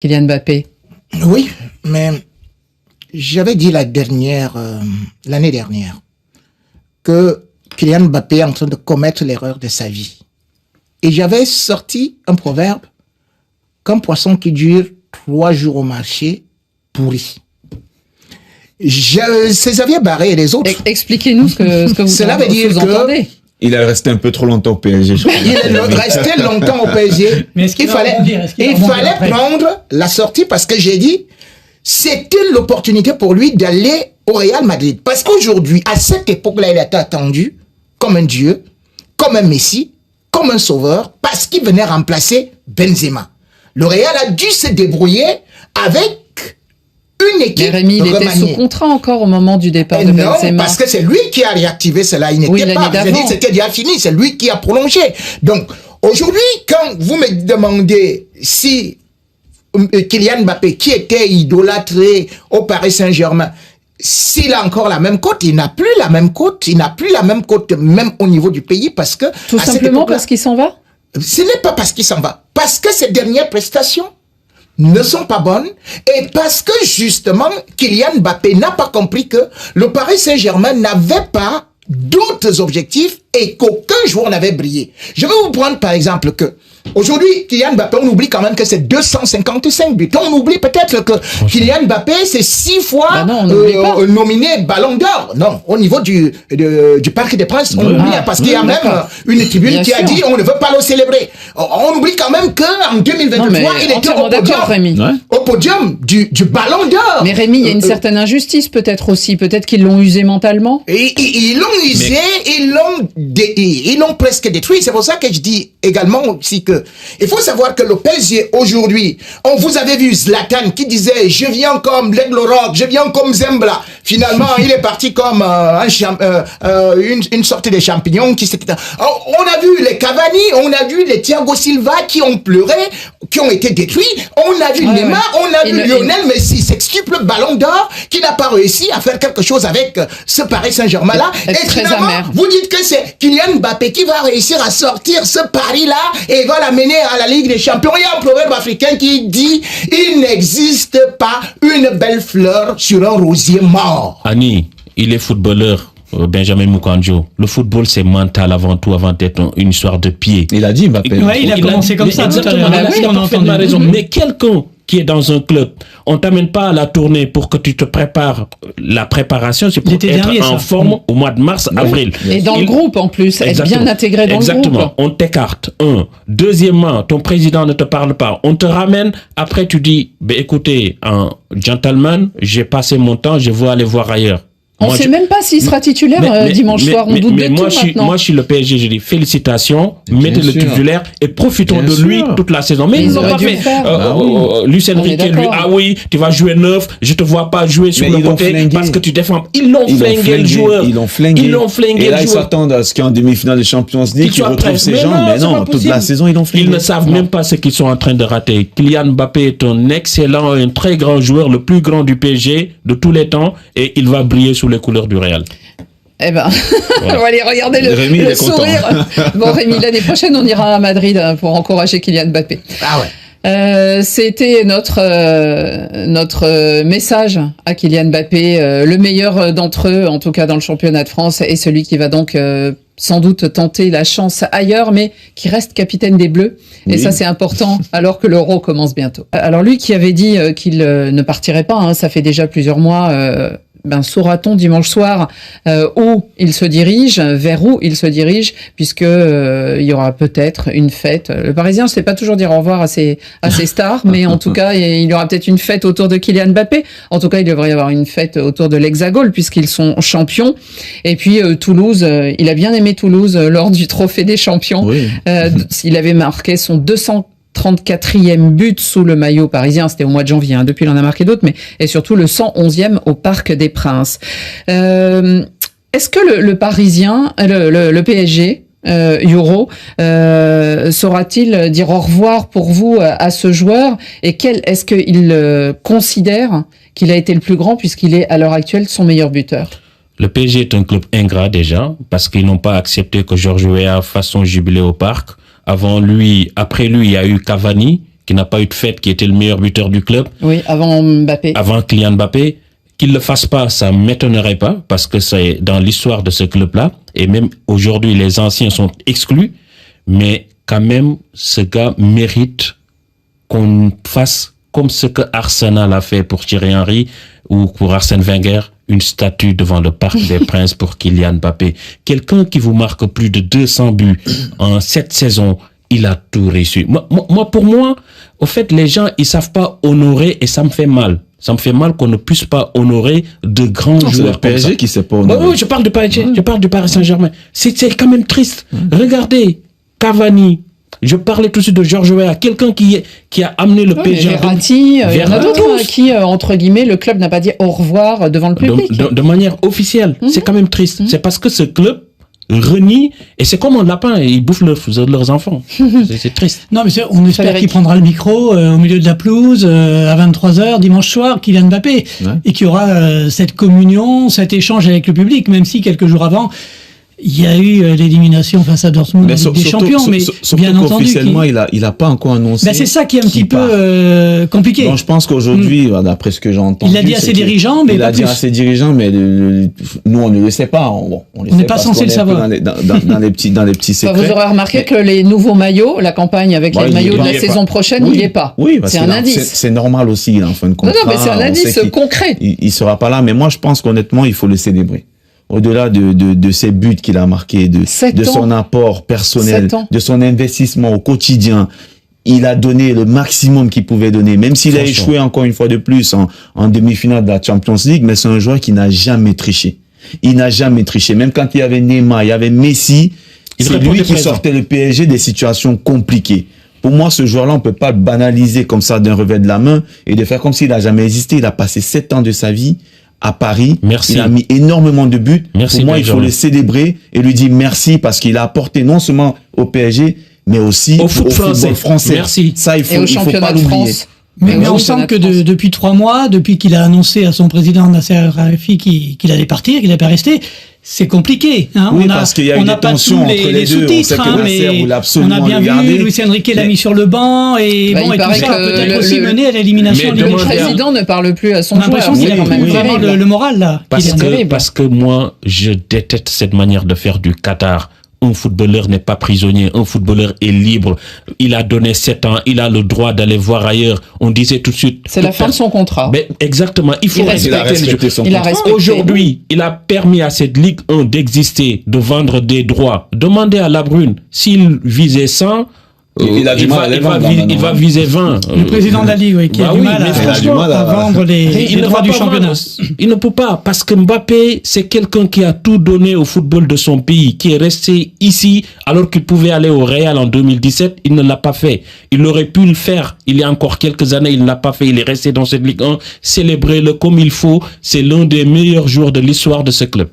Kylian Mbappé. Oui, mais j'avais dit l'année dernière, que Kylian Mbappé est en train de commettre l'erreur de sa vie. Et j'avais sorti un proverbe, qu'un poisson qui dure 3 jours au marché pourrit. C'est Xavier Barré et les autres. Expliquez-nous ce que vous, Cela veut dire que entendez. Il est resté un peu trop longtemps au PSG. Il est resté longtemps au PSG. Mais il fallait prendre la sortie parce que j'ai dit, c'était l'opportunité pour lui d'aller au Real Madrid. Parce qu'aujourd'hui, à cette époque-là, il a été attendu comme un dieu, comme un messie, comme un sauveur, parce qu'il venait remplacer Benzema. Le Real a dû se débrouiller avec une équipe. Mais Rémi, il était sous contrat encore au moment du départ de Benzema. Non, parce que c'est lui qui a réactivé cela. Il n'était pas. C'était déjà fini. C'est lui qui a prolongé. Donc, aujourd'hui, quand vous me demandez si Kylian Mbappé, qui était idolâtré au Paris Saint-Germain, s'il a encore la même cote, il n'a plus la même cote. Il n'a plus la même cote, même au niveau du pays, parce que... Tout simplement parce qu'il s'en va? Ce n'est pas parce qu'il s'en va. Parce que ses dernières prestations ne sont pas bonnes, et parce que justement Kylian Mbappé n'a pas compris que le Paris Saint-Germain n'avait pas d'autres objectifs et qu'aucun joueur n'avait brillé. Je vais vous prendre par exemple que aujourd'hui, Kylian Mbappé, on oublie quand même que c'est 255 buts. On oublie peut-être que Kylian Mbappé, c'est 6 fois nominé Ballon d'Or. Non, au niveau du Parc des Princes, on oublie parce qu'il y a même une tribune qui a dit on ne veut pas le célébrer. On oublie quand même qu'en 2023, il était au podium du Ballon d'Or. Mais Rémi, il y a une certaine injustice peut-être aussi. Peut-être qu'ils l'ont usé mentalement. Et ils l'ont usé, ils l'ont presque détruit. C'est pour ça que je dis également aussi que il faut savoir que le PSG aujourd'hui, on vous avait vu Zlatan qui disait je viens comme l'Aigle Rock, je viens comme Zembla. Finalement, il est parti comme une sorte de champignon qui s'était... On a vu les Cavani, on a vu les Thiago Silva qui ont pleuré, qui ont été détruits. On a vu Neymar, on a vu Lionel Messi, sextuple Ballon d'Or, qui n'a pas réussi à faire quelque chose avec ce Paris Saint-Germain-là. Et finalement, vous dites que c'est Kylian Mbappé qui va réussir à sortir ce pari-là et va l'amener à la Ligue des Champions. Il y a un proverbe africain qui dit il n'existe pas une belle fleur sur un rosier mort. Annie, il est footballeur. Benjamin Moukanjo. Le football, c'est mental avant tout, avant d'être une histoire de pied. Il a dit Mbappé. Ouais, il a commencé comme ça tout à l'heure. Il a parfaitement raison. Mais quelqu'un qui est dans un club, on t'amène pas à la tournée pour que tu te prépares. La préparation, c'est pour être en forme au mois de mars, avril. Et dans le groupe, en plus, être bien intégré dans le groupe. Exactement. On t'écarte. Deuxièmement, ton président ne te parle pas. On te ramène. Après, tu dis, écoutez, un gentleman, j'ai passé mon temps, je veux aller voir ailleurs. On ne sait même pas s'il sera titulaire dimanche soir. On doute de tout maintenant. Moi, je suis le PSG. Je dis félicitations, mettez-le titulaire et profitons de lui toute la saison. Mais ils n'ont pas fait. Luis Enrique, lui, tu vas jouer 9. Je te vois pas jouer sur le côté parce que tu défends. Ils l'ont flingué le joueur. Ils l'ont flingué. Et là, ils s'attendent à ce qu'en demi-finale de Champions League, tu retrouves ces gens. Mais non, toute la saison, ils l'ont flingué. Ils ne savent même pas ce qu'ils sont en train de rater. Kylian Mbappé est un excellent, un très grand joueur, le plus grand du PSG de tous les temps, et il va briller sous les couleurs du Real. Eh ben, on va aller regarder le sourire. Bon, Rémi, l'année prochaine, on ira à Madrid pour encourager Kylian Mbappé. Ah ouais. C'était notre message à Kylian Mbappé. Le meilleur d'entre eux, en tout cas dans le championnat de France, est celui qui va donc sans doute tenter la chance ailleurs, mais qui reste capitaine des Bleus. Oui. Et ça, c'est important, alors que l'Euro commence bientôt. Alors lui qui avait dit qu'il ne partirait pas, ça fait déjà plusieurs mois... saura-t-on dimanche soir où il se dirige, vers où il se dirige, puisque il y aura peut-être une fête. Le Parisien ne sait pas toujours dire au revoir à ses stars, mais en tout cas, il y aura peut-être une fête autour de Kylian Mbappé. En tout cas, il devrait y avoir une fête autour de l'Hexagone, puisqu'ils sont champions. Et puis Toulouse, il a bien aimé Toulouse lors du Trophée des Champions. Oui. Il avait marqué son 234e but sous le maillot parisien, c'était au mois de janvier, depuis il en a marqué d'autres, mais et surtout le 111e au Parc des Princes. Est-ce que le Parisien, le PSG, Euro, saura-t-il dire au revoir pour vous à ce joueur, et est-ce qu'il considère qu'il a été le plus grand puisqu'il est à l'heure actuelle son meilleur buteur? Le PSG est un club ingrat déjà, parce qu'ils n'ont pas accepté que Georges Weah fasse son jubilé au Parc. Après lui, il y a eu Cavani, qui n'a pas eu de fête, qui était le meilleur buteur du club. Oui, avant Mbappé. Avant Kylian Mbappé. Qu'il le fasse pas, ça m'étonnerait pas, parce que c'est dans l'histoire de ce club-là, et même aujourd'hui, les anciens sont exclus, mais quand même, ce gars mérite qu'on fasse comme ce que Arsenal a fait pour Thierry Henry ou pour Arsène Wenger, une statue devant le Parc des Princes pour Kylian Mbappé. Quelqu'un qui vous marque plus de 200 buts en 7 saisons, il a tout réussi. Pour moi, au fait, les gens, ils savent pas honorer, et ça me fait mal. Ça me fait mal qu'on ne puisse pas honorer de grands joueurs. C'est le PSG qui s'est pas honoré. Oui, je parle du PSG, je parle du Paris Saint-Germain. C'est quand même triste. Regardez, Cavani. Je parlais tout de suite de Georges Weah, quelqu'un qui a amené le PSG. Verratti, il y en a d'autres qui, entre guillemets, le club n'a pas dit au revoir devant le public. De manière officielle. C'est quand même triste. C'est parce que ce club renie, et c'est comme un lapin, ils bouffent leurs enfants. C'est triste. Non, mais on espère qu'il prendra le micro au milieu de la pelouse à 23h dimanche soir, Kylian Mbappé, et qu'il y aura cette communion, cet échange avec le public, même si quelques jours avant, il y a eu l'élimination face à Dortmund en Ligue des Champions, mais bien entendu. Officiellement, il a pas encore annoncé. C'est ça qui est un petit peu compliqué. Donc, je pense qu'aujourd'hui, d'après ce que j'entends, il l'a dit à ses dirigeants, mais pas plus. Il l'a dit à ses dirigeants, mais nous, on ne le sait pas. On n'est pas censé le savoir. Dans les petits secrets. Vous aurez remarqué que les nouveaux maillots, la campagne avec les maillots de la saison prochaine, il n'y est pas. Oui, c'est un indice. C'est normal aussi, en fin de compte. Non, mais c'est un indice concret. Il sera pas là, mais moi, je pense qu'honnêtement, il faut le célébrer. Au-delà de ses buts qu'il a marqués, de son apport personnel, de son investissement au quotidien, il a donné le maximum qu'il pouvait donner, même s'il a échoué encore une fois de plus en demi-finale de la Champions League, mais c'est un joueur qui n'a jamais triché. Il n'a jamais triché. Même quand il y avait Neymar, il y avait Messi, c'est lui qui sortait le PSG des situations compliquées. Pour moi, ce joueur-là, on peut pas le banaliser comme ça d'un revers de la main et de faire comme s'il n'a jamais existé. Il a passé 7 ans de sa vie à Paris. Merci. Il a mis énormément de buts. Merci. Pour moi, il faut le célébrer et lui dire merci parce qu'il a apporté non seulement au PSG, mais aussi au football français. Merci. Ça, il faut pas l'oublier. Mais on sent que depuis 3 mois, depuis qu'il a annoncé à son président Nasser Al-Khelaifi qu'il allait partir, qu'il n'allait pas rester, c'est compliqué. Hein. Oui, parce qu'il y a eu des tensions entre les deux. Sous-titres, on a bien vu, Luis Enrique l'a mis sur le banc et il paraît que peut-être aussi mené à l'élimination. Le président ne parle plus à son joueur. On a l'impression qu'il a quand même vraiment le moral là. Parce que moi, je déteste cette manière de faire du Qatar. Un footballeur n'est pas prisonnier, un footballeur est libre. Il a donné 7 ans, il a le droit d'aller voir ailleurs. On disait tout de suite. C'est la fin de son contrat. Mais exactement, il faut respecter son contrat. Aujourd'hui, il a permis à cette Ligue 1 d'exister, de vendre des droits. Demandez à Labrune, s'il visait 100, il va viser 20. Le président de la Ligue, qui a du mal à vendre les droits du championnat. Il ne peut pas, parce que Mbappé, c'est quelqu'un qui a tout donné au football de son pays, qui est resté ici, alors qu'il pouvait aller au Real en 2017, il ne l'a pas fait. Il aurait pu le faire il y a encore quelques années, il ne l'a pas fait, il est resté dans cette Ligue 1. Célébrez-le comme il faut, c'est l'un des meilleurs joueurs de l'histoire de ce club.